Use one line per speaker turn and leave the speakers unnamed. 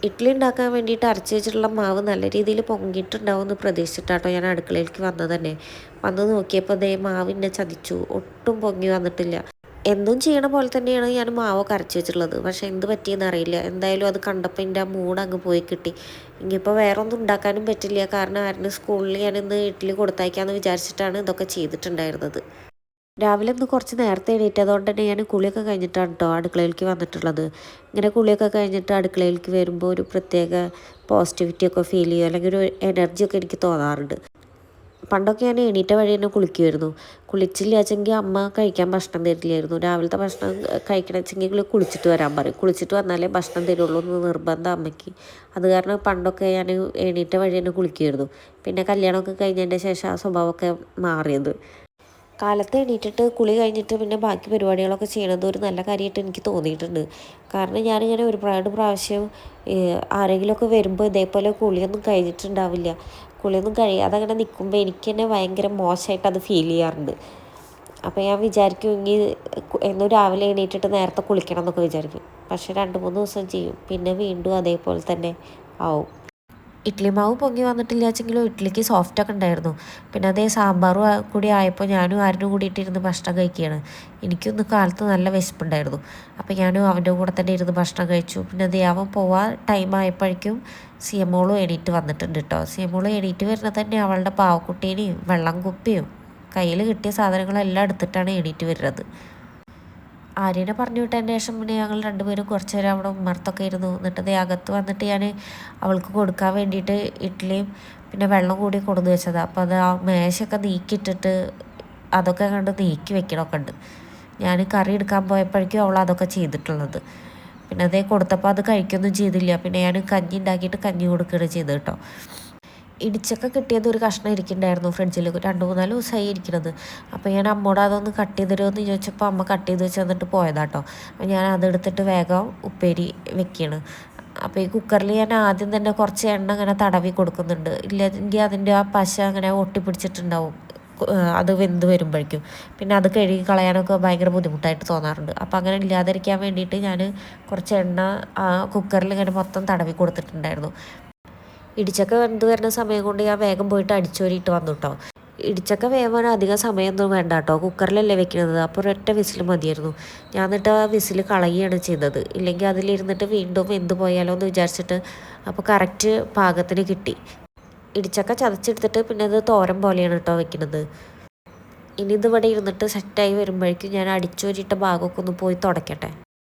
ഇഡ്ഡലി ഉണ്ടാക്കാൻ വേണ്ടിയിട്ട് അരച്ച് വെച്ചിട്ടുള്ള മാവ് നല്ല രീതിയിൽ പൊങ്ങിയിട്ടുണ്ടാവുമെന്ന് പ്രതീക്ഷിച്ചിട്ടാട്ടോ ഞാൻ അടുക്കളയിലേക്ക് വന്നത് തന്നെ. വന്ന് നോക്കിയപ്പോൾ ദേ മാവിനെ ചതിച്ചു. ഒട്ടും പൊങ്ങി വന്നിട്ടില്ല. എന്നും ചെയ്യണ പോലെ തന്നെയാണ് ഞാൻ മാവൊക്കെ അരച്ച് വെച്ചിട്ടുള്ളത്. പക്ഷേ എന്ത് പറ്റിയെന്ന് അറിയില്ല. എന്തായാലും അത് കണ്ടപ്പോൾ എൻ്റെ ആ മൂഡ് അങ്ങ് പോയി കിട്ടി. ഇനിയിപ്പോൾ വേറെ ഒന്നും ഉണ്ടാക്കാനും പറ്റില്ല. കാരണം ആരുടെ സ്കൂളിൽ ഞാനിന്ന് ഇഡ്ഡലി കൊടുത്തയക്കാമെന്ന് വിചാരിച്ചിട്ടാണ് ഇതൊക്കെ ചെയ്തിട്ടുണ്ടായിരുന്നത്. രാവിലെ ഇന്ന് കുറച്ച് നേരത്തെ എണീറ്റതുകൊണ്ട് തന്നെ ഞാൻ കുളിയൊക്കെ കഴിഞ്ഞിട്ടാണ് കേട്ടോ അടുക്കളയിലേക്ക് വന്നിട്ടുള്ളത്. ഇങ്ങനെ കുളിയൊക്കെ കഴിഞ്ഞിട്ട് അടുക്കളയിലേക്ക് വരുമ്പോൾ ഒരു പ്രത്യേക പോസിറ്റിവിറ്റി ഒക്കെ ഫീൽ ചെയ്യും. അല്ലെങ്കിൽ ഒരു എനർജിയൊക്കെ എനിക്ക് തോന്നാറുണ്ട്. പണ്ടൊക്കെ ഞാൻ എണീറ്റ വഴി തന്നെ കുളിക്കുമായിരുന്നു. കുളിച്ചില്ല വെച്ചെങ്കിൽ അമ്മ കഴിക്കാൻ ഭക്ഷണം തരില്ലായിരുന്നു. രാവിലത്തെ ഭക്ഷണം കഴിക്കണം വെച്ചെങ്കിൽ കുളിച്ചിട്ട് വരാൻ പറയും. കുളിച്ചിട്ട് വന്നാലേ ഭക്ഷണം തരുള്ളൂ എന്ന് നിർബന്ധം അമ്മയ്ക്ക്. അത് കാരണം പണ്ടൊക്കെ ഞാൻ എണീറ്റ വഴി തന്നെ കുളിക്കുമായിരുന്നു. പിന്നെ കല്യാണമൊക്കെ കഴിഞ്ഞതിൻ്റെ ശേഷം ആ സ്വഭാവമൊക്കെ മാറിയത്. കാലത്ത് എണീറ്റിട്ട് കുളി കഴിഞ്ഞിട്ട് പിന്നെ ബാക്കി പരിപാടികളൊക്കെ ചെയ്യണത് ഒരു നല്ല കാര്യമായിട്ട് എനിക്ക് തോന്നിയിട്ടുണ്ട്. കാരണം ഞാനിങ്ങനെ ഒരുപാട് പ്രാവശ്യം ആരെങ്കിലുമൊക്കെ വരുമ്പോൾ ഇതേപോലെ കുളിയൊന്നും കഴിഞ്ഞിട്ടുണ്ടാവില്ല. കുളിയൊന്നും കഴിയാതെ അങ്ങനെ നിൽക്കുമ്പോൾ എനിക്ക് തന്നെ ഭയങ്കര മോശമായിട്ട് അത് ഫീൽ ചെയ്യാറുണ്ട്. അപ്പോൾ ഞാൻ വിചാരിക്കും ഇനി എന്നും രാവിലെ എണീറ്റിട്ട് നേരത്തെ കുളിക്കണം എന്നൊക്കെ വിചാരിക്കും. പക്ഷേ 2-3 ദിവസം ചെയ്യും. പിന്നെ വീണ്ടും അതേപോലെ തന്നെ ആവും. ഇഡ്ഡലി മാവ് പൊങ്ങി വന്നിട്ടില്ല വെച്ചെങ്കിലും ഇഡ്ഡലിക്ക് സോഫ്റ്റൊക്കെ ഉണ്ടായിരുന്നു. പിന്നെ അതേ സാമ്പാറും കൂടി ആയപ്പോൾ ഞാനും ആരും കൂടിയിട്ടിരുന്ന് ഭക്ഷണം കഴിക്കുകയാണ്. എനിക്കൊന്ന് കാലത്ത് നല്ല വിശപ്പുണ്ടായിരുന്നു. അപ്പോൾ ഞാനും അവൻ്റെ കൂടെ തന്നെ ഇരുന്ന് ഭക്ഷണം കഴിച്ചു. പിന്നെ അതേ അവൻ പോവാൻ ടൈം ആയപ്പോഴേക്കും സിയമോളും എണീറ്റ് വന്നിട്ടുണ്ട് കേട്ടോ. സിയമോളും എണീറ്റ് വരുന്നത് തന്നെ അവളുടെ പാവക്കുട്ടീനെയും വെള്ളം കുപ്പിയും കയ്യിൽ കിട്ടിയ സാധനങ്ങളെല്ലാം എടുത്തിട്ടാണ് എണീറ്റ് വരുന്നത്. ആര്യനെ പറഞ്ഞു വിട്ടതിന് ശേഷം പിന്നെ ഞങ്ങൾ രണ്ടുപേരും കുറച്ച് നേരം അവിടെ ഉമ്മറത്തൊക്കെ ഇരുന്നു. എന്നിട്ട് അകത്ത് വന്നിട്ട് ഞാൻ അവൾക്ക് കൊടുക്കാൻ വേണ്ടിയിട്ട് ഇഡ്ഡലിയും പിന്നെ വെള്ളം കൂടി കൊടുന്ന് വെച്ചതാണ്. അപ്പോൾ അത് ആ മേശയൊക്കെ നീക്കിയിട്ടിട്ട് അതൊക്കെ കണ്ട് നീക്കി വെക്കണമൊക്കെ ഉണ്ട്. ഞാൻ കറി എടുക്കാൻ പോയപ്പോഴേക്കും അവൾ അതൊക്കെ ചെയ്തിട്ടുള്ളത്. പിന്നെ അതേ കൊടുത്തപ്പോൾ അത് കഴിക്കൊന്നും ചെയ്തില്ല. പിന്നെ ഞാൻ കഞ്ഞി ഉണ്ടാക്കിയിട്ട് കഞ്ഞി കൊടുക്കുകയാണ് ചെയ്തത് കേട്ടോ. ഇടിച്ചൊക്കെ കിട്ടിയത് ഒരു കഷ്ണം ഇരിക്കുന്നുണ്ടായിരുന്നു ഫ്രിഡ്ജിൽ. 2-3 ദിവസമായി ഇരിക്കുന്നത്. അപ്പോൾ ഞാൻ അമ്മോട് അതൊന്ന് കട്ട് ചെയ്ത് തരുമെന്ന് ചോദിച്ചപ്പോൾ അമ്മ കട്ട് ചെയ്ത് വെച്ച് തന്നിട്ട് പോയതാട്ടോ. അപ്പോൾ ഞാൻ അതെടുത്തിട്ട് വേഗം ഉപ്പേരി വെക്കുകയാണ്. അപ്പോൾ ഈ കുക്കറിൽ ഞാൻ ആദ്യം തന്നെ കുറച്ച് എണ്ണ അങ്ങനെ തടവി കൊടുക്കുന്നുണ്ട്. ഇല്ലെങ്കിൽ അതിൻ്റെ ആ പശ അങ്ങനെ ഒട്ടിപ്പിടിച്ചിട്ടുണ്ടാവും അത് വെന്ത് വരുമ്പോഴേക്കും. പിന്നെ അത് കഴുകി കളയാനൊക്കെ ഭയങ്കര ബുദ്ധിമുട്ടായിട്ട് തോന്നാറുണ്ട്. അപ്പോൾ അങ്ങനെ ഇല്ലാതിരിക്കാൻ വേണ്ടിയിട്ട് ഞാൻ കുറച്ച് എണ്ണ ആ കുക്കറിൽ ഇങ്ങനെ മൊത്തം തടവി കൊടുത്തിട്ടുണ്ടായിരുന്നു. ഇടിച്ചക്ക വെന്ത് വരുന്ന സമയം കൊണ്ട് ഞാൻ വേഗം പോയിട്ട് അടിച്ചോരിയിട്ട് വന്നു കേട്ടോ. ഇടിച്ചക്ക വേവാൻ അധികം സമയമൊന്നും വേണ്ട കേട്ടോ. കുക്കറിലല്ലേ വെക്കുന്നത്. അപ്പോൾ ഒരൊറ്റ വിസിൽ മതിയായിരുന്നു. ഞാൻ എന്നിട്ട് ആ വിസിൽ കളയുകയാണ് ചെയ്തത്. ഇല്ലെങ്കിൽ അതിലിരുന്നിട്ട് വീണ്ടും വെന്ത് പോയാലോ എന്ന് വിചാരിച്ചിട്ട് അപ്പോൾ കറക്റ്റ് പാകത്തിന് കിട്ടി. ഇടിച്ചക്ക ചതച്ചെടുത്തിട്ട് പിന്നെ അത് തോരൻ പോലെയാണ് കേട്ടോ വെക്കുന്നത്. ഇനി ഇതിവിടെ ഇരുന്നിട്ട് സെറ്റായി വരുമ്പോഴേക്കും ഞാൻ അടിച്ചോരിയിട്ട ഭാഗമൊക്കെ ഒന്ന് പോയി തുടയ്ക്കട്ടെ.